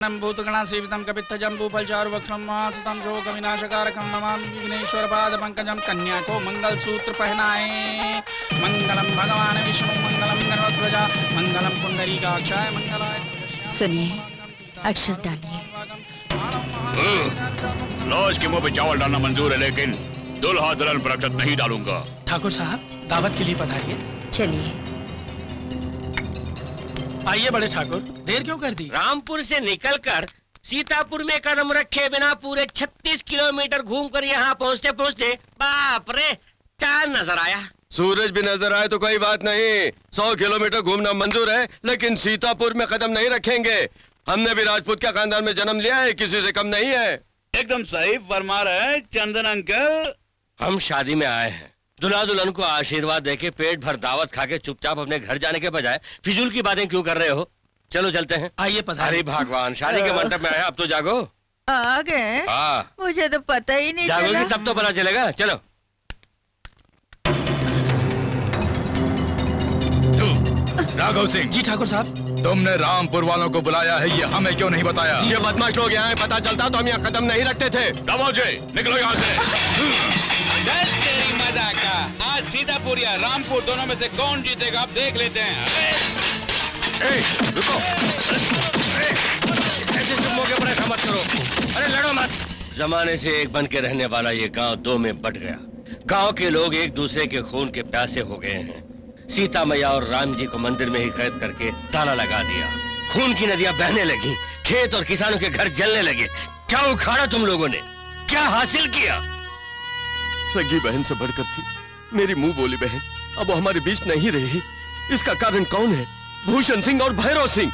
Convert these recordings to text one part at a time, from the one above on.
भूतगणा सेवितं कपित्थजम्बूफलचारुवक्त्रं महासुतं शोकविनाशकारकं नमामि विघ्नेश्वरपादपङ्कजं। कन्या को मंगलसूत्र पहनाए। मंगलम भगवान विष्णु मंगलम गणध्वजा मंगलम पुंडरीकाक्षाय मंगलाय। सुनिए, अक्षर डालिए। लॉज के मुंह पे चावल डालना मंजूर है, लेकिन दुल्हा दुल्हन पर अक्षत नहीं डालूंगा। ठाकुर साहब, दावत के लिए पधारिए। चलिए। आइए बड़े ठाकुर, देर क्यों कर दी? रामपुर से निकलकर सीतापुर में कदम रखे बिना पूरे 36 किलोमीटर घूमकर यहाँ पहुँचते पहुँचते बाप रे, चांद नजर आया। सूरज भी नजर आए तो कोई बात नहीं, 100 किलोमीटर घूमना मंजूर है, लेकिन सीतापुर में कदम नहीं रखेंगे। हमने भी राजपूत के खानदान में जन्म लिया है, किसी से कम नहीं है। एकदम सही फरमा रहे हैं चंदन अंकल। हम शादी में आए हैं, दुल्हा दुल्हन को आशीर्वाद देके पेट भर दावत खा के चुपचाप अपने घर जाने के बजाय फिजूल की बातें क्यों कर रहे हो? चलो चलते हैं। आइए पधारिए। अरे भगवान, शादी के मंडप में आए, अब तो जागो। आ गए? हाँ, मुझे तो पता ही नहीं चला। जागोगी तब तो पता चलेगा। चलो। राघव सिंह जी ठाकुर साहब। तुमने रामपुर वालों को बुलाया है, ये हमें क्यों नहीं बताया? ये बदमाश लोग यहाँ पता चलता तो हम यहाँ कदम नहीं रखते थे। दबोचे, निकलो यहाँ से। तेरी मजा का। आज सीतापुर या रामपुर दोनों में से कौन जीतेगा, अब देख लेते हैं। रुको, ऐसे चुप होके परेशान मत करो। अरे लड़ो मत। जमाने से एक बन के रहने वाला ये गांव दो में बट गया। गांव के लोग एक दूसरे के खून के प्यासे हो गए हैं। सीता मैया और राम जी को मंदिर में ही कैद करके ताला लगा दिया। खून की नदियां बहने लगी, खेत और किसानों के घर जलने लगे। क्या उखाड़ा तुम लोगों ने? क्या हासिल किया? सगी बहन से बढ़कर थी मेरी मुंह बोली बहन, अब वो हमारे बीच नहीं रही। इसका कारण कौन है? भूषण सिंह और भैरव सिंह।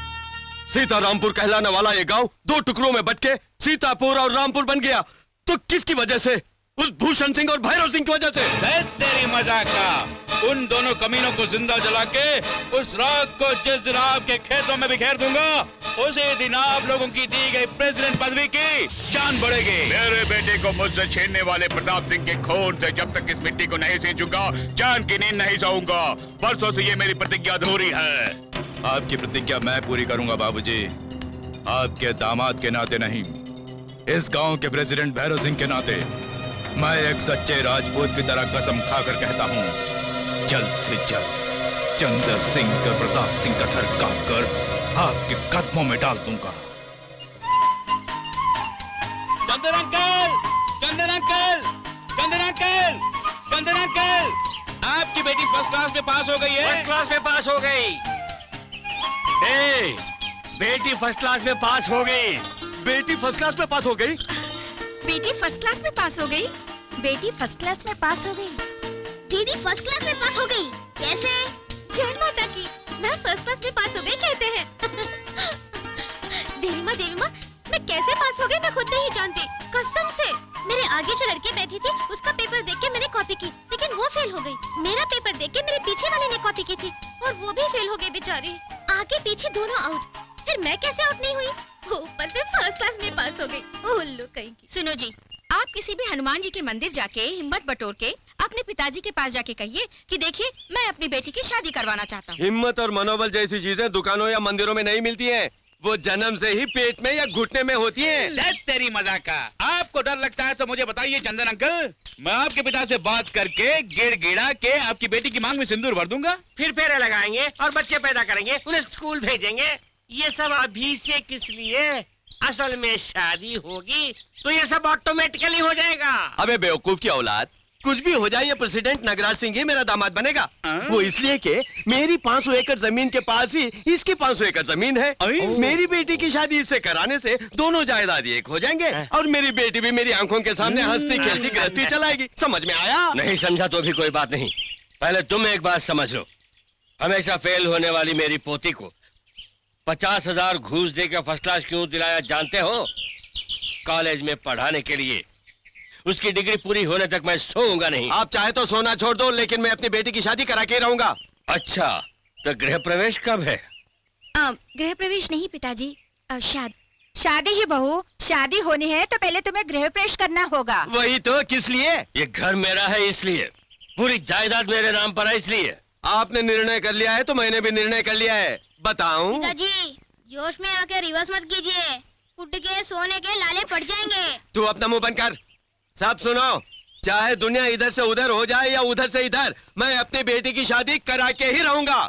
सीता रामपुर कहलाने वाला ये गांव दो टुकड़ों में बट के सीतापुर और रामपुर बन गया, तो किसकी वजह से? उस भूषण सिंह और भैरव सिंह की वजह से। तेरी मजा का। उन दोनों कमीनों को जिंदा जला के उस राख को जिस दिन आपके खेतों में बिखेर दूंगा, उसी दिन आप लोगों की दी गई प्रेसिडेंट पदवी की शान बढ़ेगी। मेरे बेटे को मुझसे छीनने वाले प्रताप सिंह के खून से जब तक इस मिट्टी को नहीं सींचूंगा, जान की नींद नहीं सोऊंगा। परसों से ये मेरी प्रतिज्ञा अधूरी है। आपकी प्रतिज्ञा मैं पूरी करूंगा बाबूजी, आपके दामाद के नाते नहीं, इस गांव के प्रेसिडेंट भैरव सिंह के नाते। मैं एक सच्चे राजपूत की तरह कसम खाकर कहता हूँ, जल्द से जल्द चंद्र सिंह और प्रताप सिंह का सर काट कर आपके कदमों में डाल दूंगा। चंदन अंकल, चंदन अंकल, चंदन अंकल, चंदन अंकल, आपकी बेटी फर्स्ट क्लास में पास हो गई है। फर्स्ट क्लास में पास हो गई। बेटी फर्स्ट क्लास में पास हो गई। बेटी फर्स्ट क्लास में पास हो गई। बेटी फर्स्ट क्लास में पास हो गई। बेटी फर्स्ट क्लास में पास हो गई। दीदी फर्स्ट क्लास में पास हो गई। कैसे? जय माता की, मैं फर्स्ट क्लास में पास हो गई कहते हैं। देवी माँ, मैं कैसे पास हो गई मैं खुद नहीं जानती, कसम से। मेरे आगे जो लड़की बैठी थी उसका पेपर देख के मैंने कॉपी की, लेकिन वो फेल हो गई। मेरा पेपर देख के मेरे पीछे वाले ने कॉपी की थी और वो भी फेल हो गई बेचारी। आगे पीछे दोनों आउट, फिर मैं कैसे आउट नहीं हुई? ऊपर से फर्स्ट क्लास में पास हो गई। उल्लू कहीं की। सुनो जी, आप किसी भी हनुमान जी के मंदिर जाके हिम्मत बटोर के अपने पिताजी के पास जाके कहिए कि देखिए मैं अपनी बेटी की शादी करवाना चाहता हूँ। हिम्मत और मनोबल जैसी चीजें दुकानों या मंदिरों में नहीं मिलती हैं, वो जन्म से ही पेट में या घुटने में होती हैं। तेरी मजा का। आपको डर लगता है तो मुझे बताइए चंदन अंकल, मैं आपके पिता से बात करके गिड़गिड़ा के आपकी बेटी की मांग में सिंदूर भर दूंगा। फिर फेरे लगाएंगे और बच्चे पैदा करेंगे, उन्हें स्कूल भेजेंगे। ये सब अभी से किस लिए? असल में शादी होगी तो ये सब ऑटोमेटिकली हो जाएगा। अबे बेवकूफ की औलाद, कुछ भी हो जाए ये प्रेसिडेंट नगराज सिंह ही मेरा दामाद बनेगा। वो इसलिए कि मेरी 500 एकड़ जमीन के पास ही इसकी 500 एकड़ जमीन है। मेरी बेटी की शादी इससे कराने से दोनों जायदाद एक हो जाएंगे और मेरी बेटी भी मेरी आंखों के सामने हंसती खेलती गृहस्थी चलाएगी। समझ में आया? नहीं समझा तो भी कोई बात नहीं, पहले तुम एक बात समझ लो। हमेशा फेल होने वाली मेरी पोती को 50,000 घूस देकर फर्स्ट क्लास क्यों दिलाया जानते हो? कॉलेज में पढ़ाने के लिए। उसकी डिग्री पूरी होने तक मैं सोऊंगा नहीं। आप चाहे तो सोना छोड़ दो, लेकिन मैं अपनी बेटी की शादी करा के रहूंगा। अच्छा, तो गृह प्रवेश कब है? गृह प्रवेश नहीं पिताजी, शादी ही बहू। शादी होनी है तो पहले तुम्हें गृह प्रवेश करना होगा। वही तो, किस लिए? ये घर मेरा है इसलिए, पूरी जायदाद मेरे नाम पर है इसलिए। आपने निर्णय कर लिया है तो मैंने भी निर्णय कर लिया है। बताऊं? पिताजी, जोश में आके रिवर्स मत कीजिए। उठ के सोने के लाले पड़ जाएंगे। तू अपना मुंह बंद कर। सब सुनो, चाहे दुनिया इधर से उधर हो जाए या उधर से इधर, मैं अपनी बेटी की शादी करा के ही रहूंगा।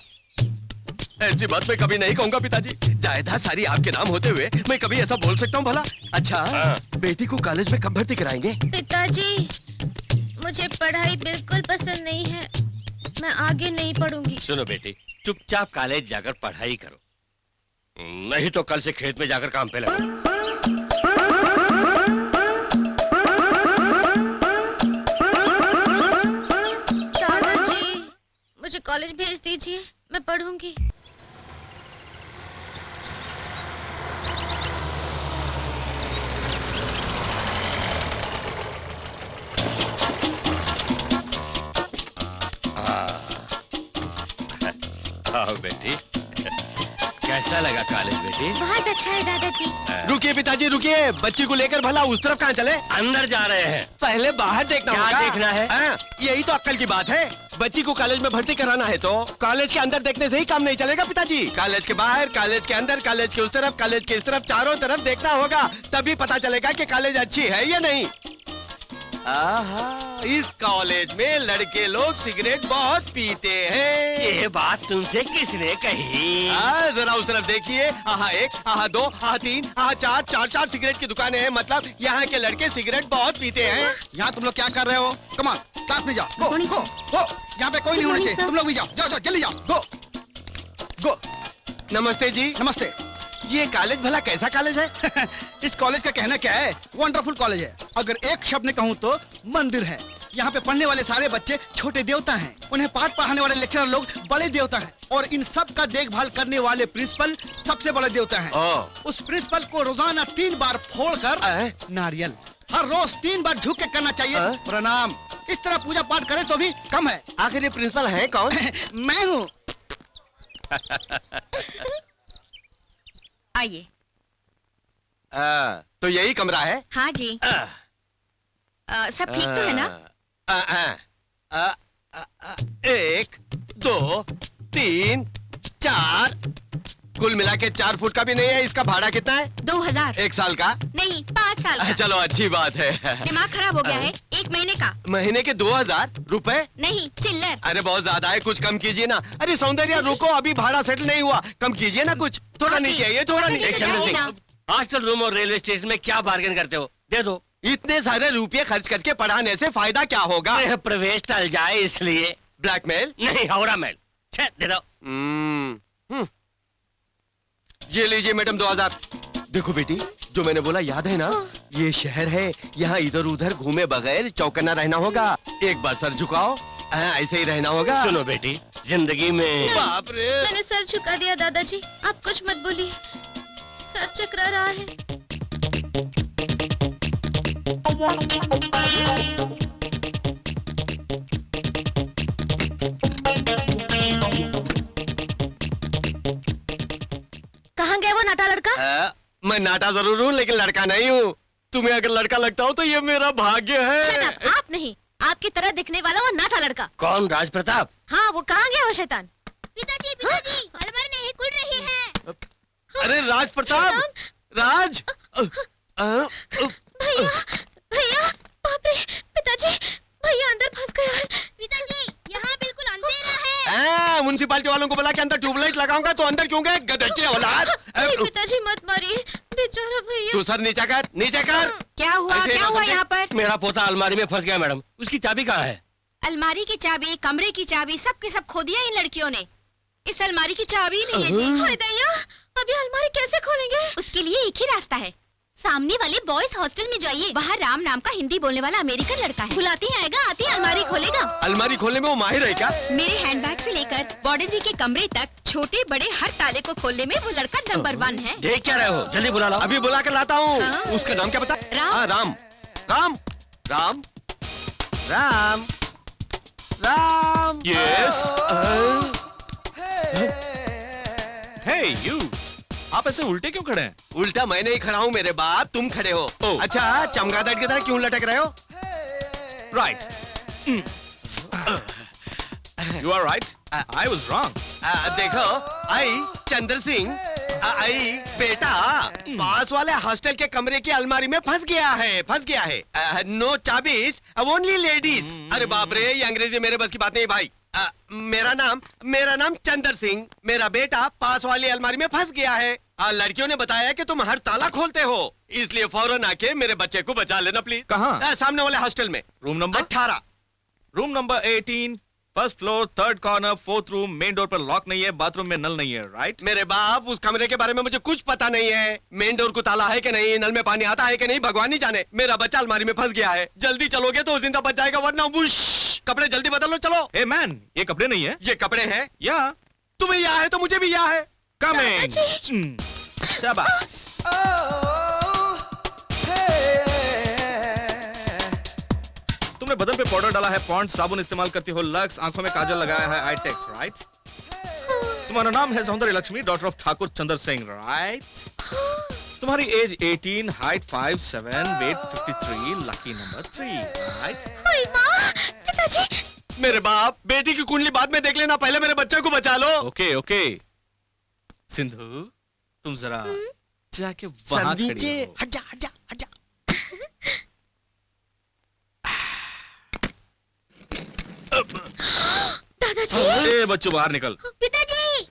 ऐसी बात मैं कभी नहीं कहूंगा पिताजी। जायदाद सारी आपके नाम होते हुए मैं कभी ऐसा बोल सकता हूँ भला? अच्छा, बेटी को कॉलेज में कब भर्ती कराएंगे? पिताजी, मुझे पढ़ाई बिल्कुल पसंद नहीं है, मैं आगे नहीं पढ़ूंगी। सुनो बेटी, चुपचाप कॉलेज जाकर पढ़ाई करो, नहीं तो कल से खेत में जाकर काम पे लगो। दादाजी, मुझे कॉलेज भेज दीजिए, मैं पढ़ूंगी। आओ बेटी, कैसा लगा कॉलेज बेटी? बहुत अच्छा है दादाजी। रुकिए पिताजी रुकिए, बच्ची को लेकर भला उस तरफ कहाँ चले? अंदर जा रहे हैं। पहले बाहर देखना क्या होगा। देखना है? यही तो अक्ल की बात है। बच्ची को कॉलेज में भर्ती कराना है तो कॉलेज के अंदर देखने से ही काम नहीं चलेगा पिताजी। कॉलेज के बाहर, कॉलेज के अंदर, कॉलेज के उस तरफ, कॉलेज के इस तरफ, चारों तरफ देखना होगा, तभी पता चलेगा कि कॉलेज अच्छी है या नहीं। आहा, इस कॉलेज में लड़के लोग सिगरेट बहुत पीते हैं। ये बात तुमसे किसने कही? जरा उस तरफ देखिए। आहा 1, आहा 2, आहा 3, आहा 4, 4 सिगरेट की दुकानें हैं। मतलब यहाँ के लड़के सिगरेट बहुत पीते हैं। यहाँ तुम लोग क्या कर रहे हो? कमान, क्लास में जाओ। गो, गो, गो। यहाँ पे कोई नहीं होना चाहिए। तुम लोग भी जाओ, जाओ, जाओ, जल्दी जाओ। गो, गो। नमस्ते जी। नमस्ते। ये कॉलेज भला कैसा कॉलेज है? इस कॉलेज का कहना क्या है? वंडरफुल कॉलेज है। अगर एक शब्द में कहूँ तो मंदिर है। यहाँ पे पढ़ने वाले सारे बच्चे छोटे देवता हैं। उन्हें पाठ पढ़ाने वाले लेक्चरर लोग बड़े देवता हैं। और इन सब का देखभाल करने वाले प्रिंसिपल सबसे बड़े देवता हैं। उस प्रिंसिपल को रोजाना 3 बार फोड़कर नारियल हर रोज 3 बार झुक के करना चाहिए। प्रणाम। इस तरह पूजा पाठ करें तो भी कम है। आखिर ये प्रिंसिपल है कौन? मैं हूँ। आइए। तो यही कमरा है? हाँ जी। सब ठीक तो है ना? 1, 2, 3, 4, कुल मिला के 4 फुट का भी नहीं है। इसका भाड़ा कितना है? 2000। 1 साल का? नहीं, 5 साल का। चलो अच्छी बात है। दिमाग खराब हो गया है? 1 महीने का? महीने के 2000 रुपए? नहीं, चिल्लर। अरे बहुत ज्यादा है, कुछ कम कीजिए ना। अरे सौंदर्या रुको, अभी भाड़ा सेटल नहीं हुआ, कम कीजिए ना कुछ। थोड़ा नीचे आइए, थोड़ा नीचे। चंद्र सिंह, हॉस्टल रूम और रेलवे स्टेशन में क्या बार्गेन करते हो? दे दो। इतने सारे रुपए खर्च करके पढ़ाने से फायदा क्या होगा? प्रवेश टल जाए इसलिए। ब्लैकमेल? नहीं, हौरा मेल। दे दो। ये लीजिए मैडम 2000। देखो बेटी, जो मैंने बोला याद है ना? ये शहर है, यहाँ इधर उधर घूमे बगैर चौकन्ना रहना होगा। एक बार सर झुकाओ, ऐसे ही रहना होगा। सुनो बेटी, जिंदगी में बाप रे, मैंने सर झुका दिया दादाजी, आप कुछ मत बोलिए, सर चकरा रहा है। कहाँ गया वो नाटा लड़का? मैं नाटा जरूर हूँ लेकिन लड़का नहीं हूँ। तुम्हें अगर लड़का लगता हो तो ये मेरा भाग्य है। Shut up, आप नहीं, आपकी तरह दिखने वाला वो नाटा लड़का। कौन? राज प्रताप? हाँ, वो कहाँ गया वो शैतान? पिताजी, पिताजी, अलमारी नहीं खुल रही है। अरे राज प्रताप, राज। भैया, भैया, बाप रे, पिताजी, भैया अंदर फंस गया है। पिताजी, यहाँ बिल्कुल अंधेरा है। म्युनिसिपालिटी वालों को बोला कि अंदर ट्यूबलाइट लगाऊंगा तो अंदर क्यों गए? गधे की औलाद। नहीं पिताजी, मत मारिए, बेचारा भैया। तू सर नीचा कर, नीचे कर। क्या हुआ? ऐसे क्या ना हुआ समझे? यहाँ पर? मेरा पोता अलमारी में फंस गया मैडम। उसकी चाबी कहाँ है? अलमारी की चाबी, कमरे की चाबी, सब के सब खो दिया इन लड़कियों ने। इस अलमारी की चाबी नहीं है जी। हाय दैया, अभी अलमारी कैसे खोलेंगे? उसके लिए एक ही रास्ता है, सामने वाले बॉयज हॉस्टल में जाइए। वहाँ राम नाम का हिंदी बोलने वाला अमेरिकन लड़का है। बुलाते ही आएगा, आते ही अलमारी खोलेगा। अलमारी खोलने में वो माहिर है क्या? मेरे हैंडबैग से लेकर वार्डन जी के कमरे तक छोटे बड़े हर ताले को खोलने में वो लड़का नंबर 1 है। देख क्या रहे हो? जल्दी बुला लाओ। अभी बुला कर लाता हूँ। हाँ। उसका नाम क्या बता? राम। हाँ, Ram Ram Ram Ram Ram. Yes? Hey, you! आप ऐसे उल्टे क्यों खड़े हैं? उल्टा मैं नहीं खड़ा हूँ मेरे बाप, तुम खड़े हो। ओह। अच्छा, चमगादड़ की तरह क्यों लटक रहे हो? Right. You are right. I was wrong. देखो, आई चंद्र सिंह आई बेटा, पास वाले हॉस्टल के कमरे की अलमारी में फंस गया है। नो चाबीज, ओनली लेडीज। अरे बाप रे, ये अंग्रेजी मेरे बस की बात नहीं भाई। मेरा नाम चंदर सिंह। मेरा बेटा पास वाली अलमारी में फंस गया है। लड़कियों ने बताया कि तुम हर ताला खोलते हो, इसलिए फौरन आके मेरे बच्चे को बचा लेना प्लीज। कहाँ? सामने वाले हॉस्टल में। Room number 18। Room number 18, first floor, third corner, fourth room. Main door पर लॉक नहीं है, बाथरूम में नल नहीं है, राइट? मेरे बाप, उस कमरे के बारे में मुझे कुछ पता नहीं है। मेन डोर को ताला है कि नहीं, नल में पानी आता है कि नहीं, भगवान ही जाने। मेरा बच्चा अलमारी में फंस गया है। जल्दी चलोगे तो जिंदा बच जाएगा, वरना बुश। कपड़े जल्दी बदल लो, चलो। ए मैन, ये कपड़े नहीं है। ये कपड़े हैं? या तुम्हें यहाँ है तो मुझे भी यहाँ है। कम इन। शाबाश। तुमने बदन पे पाउडर डाला है, पॉन्ड साबुन इस्तेमाल करती हो, लक्स, आंखों में काजल लगाया है, आईटेक्स, राइट? तुम्हारा नाम है Saundarya Lakshmi, daughter of Thakur Chandar Singh, right? तुम्हारी age 18, height 5'7", weight 53, lucky number 3, right? ओए माँ, पिताजी। मेरे बाप, बेटी की कुंडली बाद में देख लेना, पहले मेरे बच्चे को बचा लो। Okay okay. सिंधु, तुम जरा जाके वहां खड़ी हो। हट जा। दादाजी। ए बच्चों, बाहर निकल। पिताजी।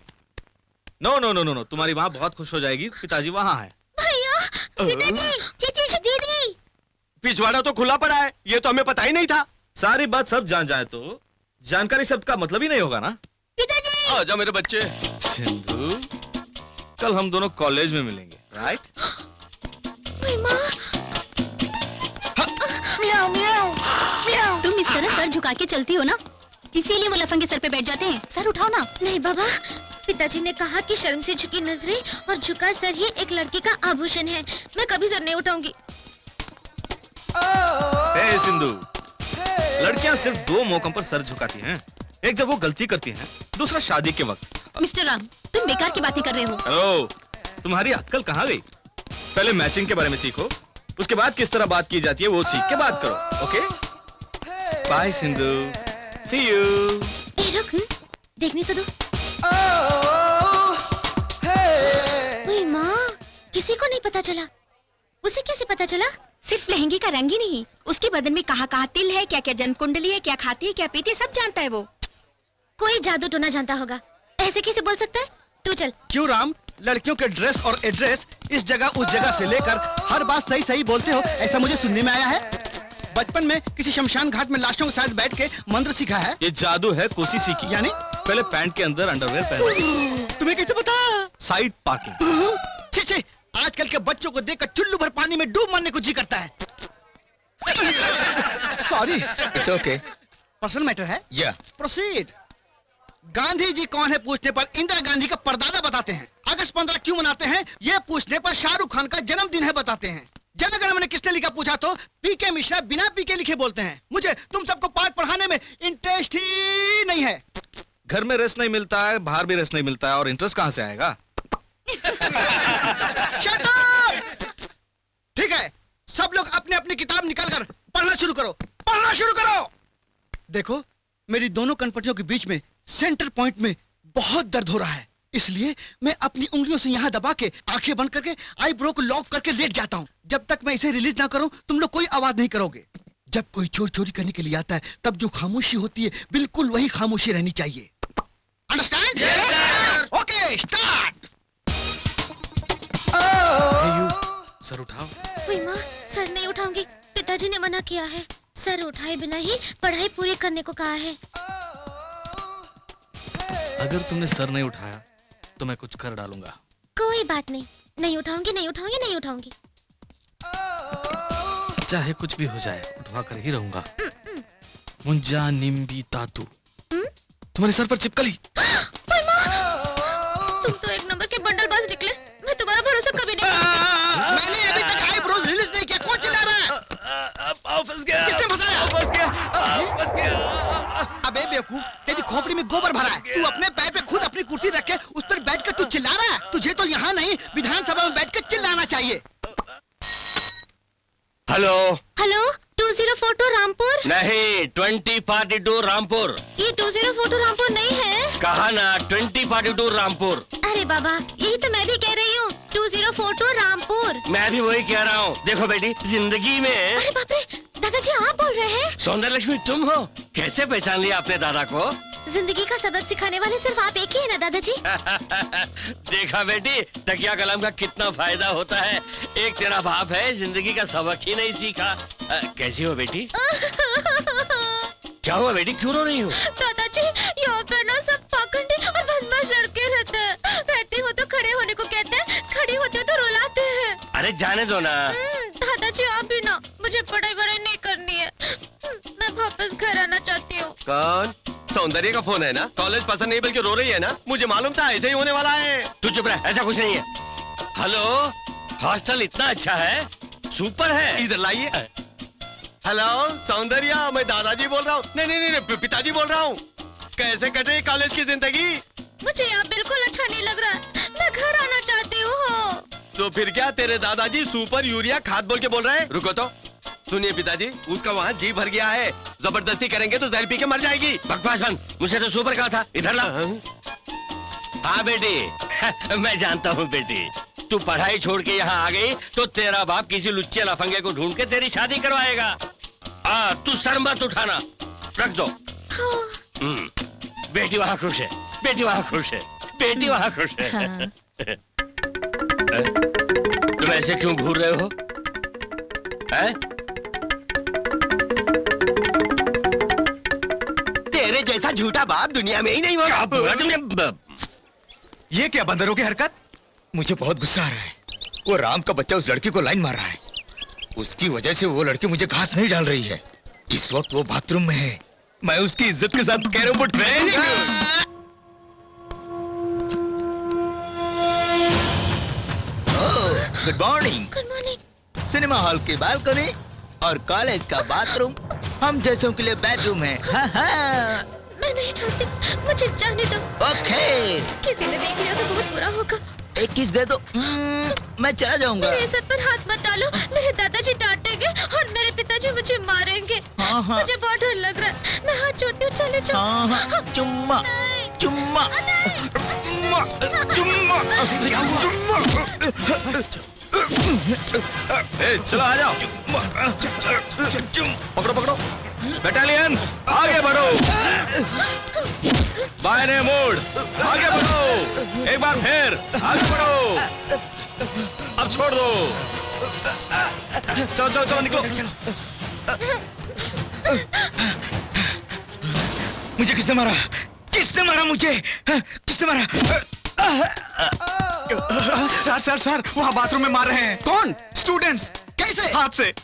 नो, तुम्हारी माँ बहुत खुश हो जाएगी, पिताजी वहाँ है। भैया, पिताजी, चीची, दीदी। पिछवाड़ा तो खुला पड़ा है, ये तो हमें पता ही नहीं था। सारी बात सब जान जाए तो जानकारी शब्द का मतलब ही नहीं होगा ना। पिताजी। आजा मेरे बच्चे। सिंधु, कल हम दोनों कॉलेज में मिलेंगे, राइट? ओए माँ। तुम इस तरह सर झुका के चलती हो ना, इसीलिए वो लफंगे सर पे बैठ जाते हैं। सर उठाओ ना। नहीं बाबा, पिताजी ने कहा कि शर्म से झुकी नजरें और झुका सर ही एक लड़की का आभूषण है। मैं कभी सर नहीं उठाऊंगी। ए सिंधु, लड़कियां सिर्फ 2 मौकों पर सर झुकाती हैं। एक जब वो गलती करती हैं, दूसरा शादी के वक्त। मिस्टर राम, तुम बेकार की बातें कर रहे हो। हेलो, तुम्हारी अक्ल कहाँ गई? पहले मैचिंग के बारे में सीखो, उसके बाद किस तरह बात की जाती है वो सीख के बात करो, okay? Bye Sindhu, see you. ए रुक, देखने तो दो। ओए माँ, किसी को नहीं पता चला। उसे कैसे पता चला? सिर्फ लहंगे का रंग ही नहीं, उसके बदन में कहाँ कहाँ तिल है, क्या क्या जन्म कुंडली है, क्या खाती है, क्या पीती है, सब जानता है वो। कोई जादू टोना जानता होगा, ऐसे कैसे बोल सकता है? तू चल। क्यों राम, लड़कियों के ड्रेस और एड्रेस इस जगह उस जगह से लेकर हर बात सही सही बोलते हो, ऐसा मुझे सुनने में आया है। बचपन में किसी शमशान घाट में लाशों के साथ बैठ के मंत्र सीखा है। ये जादू है कोसी सीखी। यानी पहले पैंट के अंदर अंडरवेयर पहनना। तुम्हें कैसे पता? Side parking. छे, आजकल के बच्चों को देखकर चुल्लू भर पानी में डूब मरने को जी करता है। Sorry, it's okay. Personal matter है। या प्रोसीड। गांधी जी कौन है पूछने पर इंदिरा गांधी का परदादा बताते हैं। अगस्त 15 क्यों मनाते हैं ये पूछने पर शाहरुख खान का जन्मदिन है बताते हैं। जनगण मन किसने लिखा पूछा तो पीके मिश्रा बिना पीके लिखे बोलते हैं। मुझे तुम सबको पाठ पढ़ाने में इंटरेस्ट ही नहीं है। घर में रेस्ट नहीं मिलता है, बाहर भी रेस्ट नहीं मिलता है, और इंटरेस्ट कहाँ से आएगा? Shut up! ठीक है, सब लोग अपने अपनी किताब निकालकर पढ़ना शुरू करो। देखो, मेरी दोनों कनपटियों के बीच में सेंटर पॉइंट में बहुत दर्द हो रहा है, इसलिए मैं अपनी उंगलियों से यहाँ दबा के आंखें बंद करके आईब्रो को लॉक करके लेट जाता हूँ। जब तक मैं इसे रिलीज ना करूँ तुम लोग कोई आवाज नहीं करोगे। जब कोई चोरी करने के लिए आता है तब जो खामोशी होती है बिल्कुल वही खामोशी रहनी चाहिए। अंडरस्टैंड? Okay, start. सर उठाओ। ओए माँ, सर नहीं उठाऊंगी, पिताजी ने मना किया है। सर उठाए बिना ही पढ़ाई पूरी करने को कहा है। अगर तुमने सर नहीं उठाया तो मैं कुछ कर डालूंगा। कोई बात नहीं, नहीं उठाऊंगी। चाहे कुछ भी हो जाए, उठवा कर ही रहूंगा। मुंजा निम्बी तातू तुम्हारे सर पर चिपकली। तुम तो एक नंबर के बंडलबाज निकले। मैं तुम्हारा भरोसा कभी नहीं करूंगी। मैंने अभी तक आईब्रोज रिलीज नहीं किया, कौन चिल्ला रहा है? फंस गया। किसने फंसाया? फंस गया। अबे बेवकूफ, तेरी खोपड़ी में गोबर भरा है। तू अपने पैर पे खुद अपनी कुर्सी रख के उस पर बैठ कर तू चिल्ला रहा है। तुझे तो यहाँ नहीं विधानसभा में बैठ कर चिल्लाना चाहिए। Hello hello, 2042 Rampur. नहीं, 2042 रामपुर। ये 2042 रामपुर नहीं है। कहा ना, 2042 रामपुर। अरे बाबा, यही तो मैं भी कह रही हूँ, 2042 रामपुर। मैं भी वही कह रहा हूँ। देखो बेटी, जिंदगी में। अरे बाप रे, दादाजी आप बोल रहे हैं? सौंदर्य लक्ष्मी तुम हो? कैसे पहचान लिया आपने दादा को? जिंदगी का सबक सिखाने वाले सिर्फ आप एक ही है ना दादाजी? देखा बेटी, तकिया कलम का कितना फायदा होता है। एक तेरा बाप है, जिंदगी का सबक ही नहीं सीखा। कैसी हो बेटी? क्या हुआ बेटी, क्यों रो रही हो? दादाजी, यहाँ पे ना सब पाखंडी और बदमाश लड़के रहते हैं। बैठती हो तो खड़े होने को कहते हैं, खड़ी होती हो तो रुलाते हैं। अरे जाने दो ना। दादाजी आप भी ना, मुझे पढ़ाई नहीं करनी है। मैं वापस घर आना चाहती हूँ। कौन? सौंदर्य का फोन है ना? कॉलेज पसंद नहीं बल्कि रो रही है ना? मुझे मालूम था ऐसे ही होने वाला है। तू चुप रह, ऐसा कुछ नहीं है। हेलो, हॉस्टल इतना अच्छा है, सुपर है। इधर लाइए। हेलो सौंदर्य, मैं दादाजी बोल रहा हूँ। नहीं नहीं नहीं, पिताजी बोल रहा हूँ। कैसे कटे कॉलेज की जिंदगी? मुझे यहाँ बिल्कुल अच्छा नहीं लग रहा। मैं घर आना चाहती हूँ। तो फिर क्या तेरे दादाजी सुपर यूरिया खाद बोल के बोल रहे हैं? रुको तो सुनिए पिताजी, उसका वहाँ जी भर गया है। जबरदस्ती करेंगे तो जहर पी के मर जाएगी। बकवास बंद, मुझे तो सुपर कहा था। इधर ला। हाँ बेटी, मैं जानता हूँ बेटी, तू पढ़ाई छोड़ के यहाँ आ गई तो तेरा बाप किसी लुच्चे लफंगे को ढूंढ के तेरी शादी करवाएगा। तू सर मत उठाना, रख दो। बेटी वहाँ खुश है, बेटी वहाँ खुश है, बेटी वहाँ खुश है। हाँ। तुम ऐसे क्यों घूर रहे हो? तेरे जैसा झूठा बाप दुनिया में ही नहीं होगा। क्या बोला तुमने? ये क्या बंदरों की हरकत? मुझे बहुत गुस्सा आ रहा है। वो राम का बच्चा उस लड़की को लाइन मार रहा है। उसकी वजह से वो लड़की मुझे घास नहीं डाल रही है। इस वक्त वो बाथरूम में है। मैं उसकी इज्जत के साथ कैरम बोर्ड खेलूंगा। Good morning. Good morning. Cinema hall की बालकनी और कॉलेज का बाथरूम हम जैसों के लिए बेडरूम है। हाँ हाँ। मैं नहीं चाहती, मुझे जाने दो। ओके। किसी ने देख लिया तो बहुत बुरा होगा। एक किस दे दो। मैं चला जाऊंगा। मेरी इज्जत पर हाथ मत डालो। मेरे दादाजी डांटेंगे और मेरे पिताजी मुझे मारेंगे। हाँ, हाँ। मुझे बहुत डर लग रहा है। मैं हाथ जोड़ती हूँ, चले जाओ। हाँ, हाँ। चुम्मा चुम्मा चुम्मा चलो आ जाओ। पकड़ो पकड़ो, बटालियन आगे बढ़ो। बाएं मोड़, आगे बढ़ो। एक बार फिर आगे बढ़ो। अब छोड़ दो। चलो चलो चलो, निकलो। मुझे किसने मारा? किसने मारा मुझे? किसने मारा? सर सर सर, वहाँ बाथरूम में मार रहे हैं। कौन? स्टूडेंट्स। कैसे? हाथ से।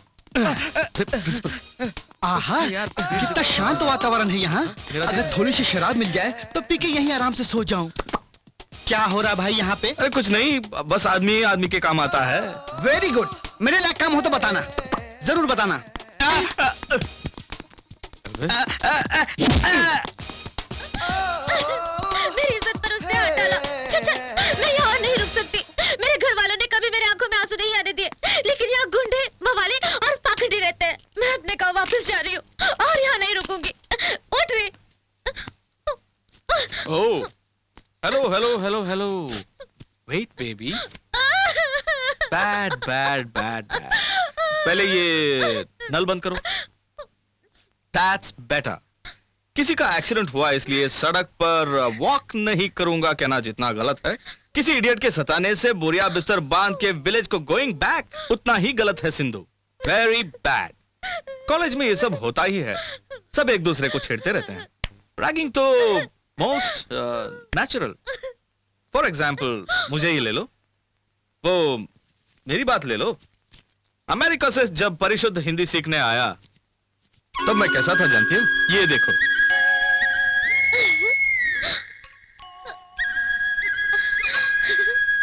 आहा, कितना शांत वातावरण है यहाँ। अगर थोड़ी सी शराब मिल जाए तो पी के यहीं आराम से सो जाऊं। क्या हो रहा भाई यहाँ पे? अरे कुछ नहीं, बस आदमी आदमी के काम आता है। Very good. मेरे लायक काम हो तो बताना, जरूर बताना। मेरी इज्जत पर उसने हाथ डाला। चल, मैं यहाँ नहीं रुक सकती। मेरे घर वालों ने कभी मेरे आंखों में आंसू नहीं आने दिए, लेकिन यहाँ गुंडे, मवाली और पाखंडी रहते हैं। मैं अपने गाँव वापस जा रही हूँ और यहाँ नहीं रुकूंगी। उठ रही। Oh, hello hello hello hello. Wait baby. Bad bad bad bad. पहले ये नल बंद करो। That's better. किसी का एक्सीडेंट हुआ इसलिए सड़क पर वॉक नहीं करूंगा कहना जितना गलत है, किसी इडियट के सताने से बोरिया बिस्तर बांध के विलेज को गोइंग बैक उतना ही गलत है सिंधु। Very bad. कॉलेज में ये सब होता ही है, सब एक दूसरे को छेड़ते रहते हैं। रैगिंग तो मोस्ट नेचुरल। फॉर एग्जाम्पल मुझे ही ले लो, वो मेरी बात ले लो। अमेरिका से जब परिशुद्ध हिंदी सीखने आया तब मैं कैसा था जानती हो? ये देखो।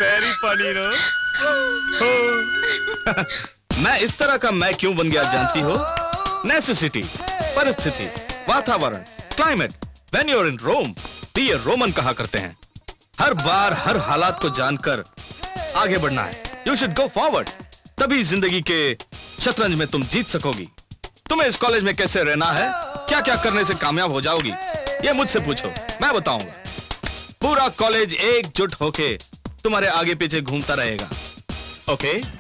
Very funny no. मैं इस तरह का मैं क्यों बन गया जानती हो? नेसेसिटी, परिस्थिति, वातावरण, climate. When you are in Rome, be a Roman कहा करते हैं। हर बार हर हालात को जानकर आगे बढ़ना है। यू शुड गो फॉरवर्ड, तभी जिंदगी के शतरंज में तुम जीत सकोगी। तुम्हें इस कॉलेज में कैसे रहना है, क्या क्या करने से कामयाब हो जाओगी, ये मुझसे पूछो, मैं बताऊंगा। पूरा कॉलेज एकजुट होके तुम्हारे आगे पीछे घूमता रहेगा। ओके?